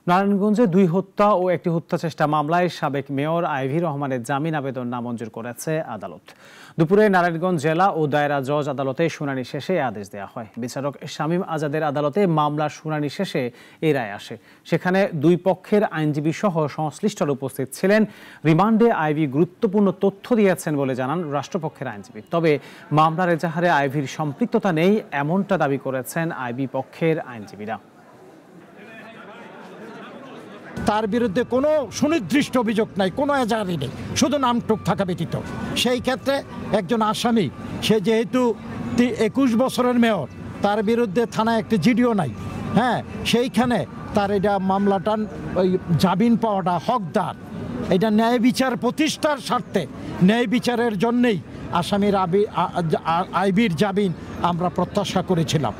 নারায়ণগঞ্জে 2 হত্যা ও 1টি হত্যা চেষ্টা মামলায় সাবেক মেয়র আইভি রহমানের জামিন আবেদন নামঞ্জুর করেছে আদালত। দুপুরে নারায়ণগঞ্জ জেলা ও দায়রা জজ আদালতে শুনানি শেষে আদেশ দেওয়া হয়। বিচারক শামীম আজাদের আদালতে মামলার শুনানি শেষে এই রায় আসে। সেখানে 2 পক্ষের আইনজীবী সহ সংশ্লিষ্টরা উপস্থিত ছিলেন। রিমান্ডে আইভি গুরুত্বপূর্ণ তথ্য দিয়েছেন বলে জানান রাষ্ট্রপক্ষের আইনজীবী। তবে মামলার এজাহারে আইভির সম্পৃক্ততা নেই এমনটা দাবি করেছেন আইভি পক্ষের আইনজীবীরা। তার বিরুদ্ধে কোনো সুনির্দিষ্ট অভিযোগ নাই, কোনো এজাহারই নেই, শুধু নামটুক থাকা ব্যতীত। সেই ক্ষেত্রে একজন আসামি, সে যেহেতু 21 বছরের মেয়র, তার বিরুদ্ধে থানায় একটি জিডিও নাই, হ্যাঁ, সেইখানে তার এটা মামলাটা ওই জামিন পাওয়াটা হকদার। এটা ন্যায় বিচার প্রতিষ্ঠার স্বার্থে, ন্যায় বিচারের জন্যেই আসামির আইভির জামিন আমরা প্রত্যাশা করেছিলাম।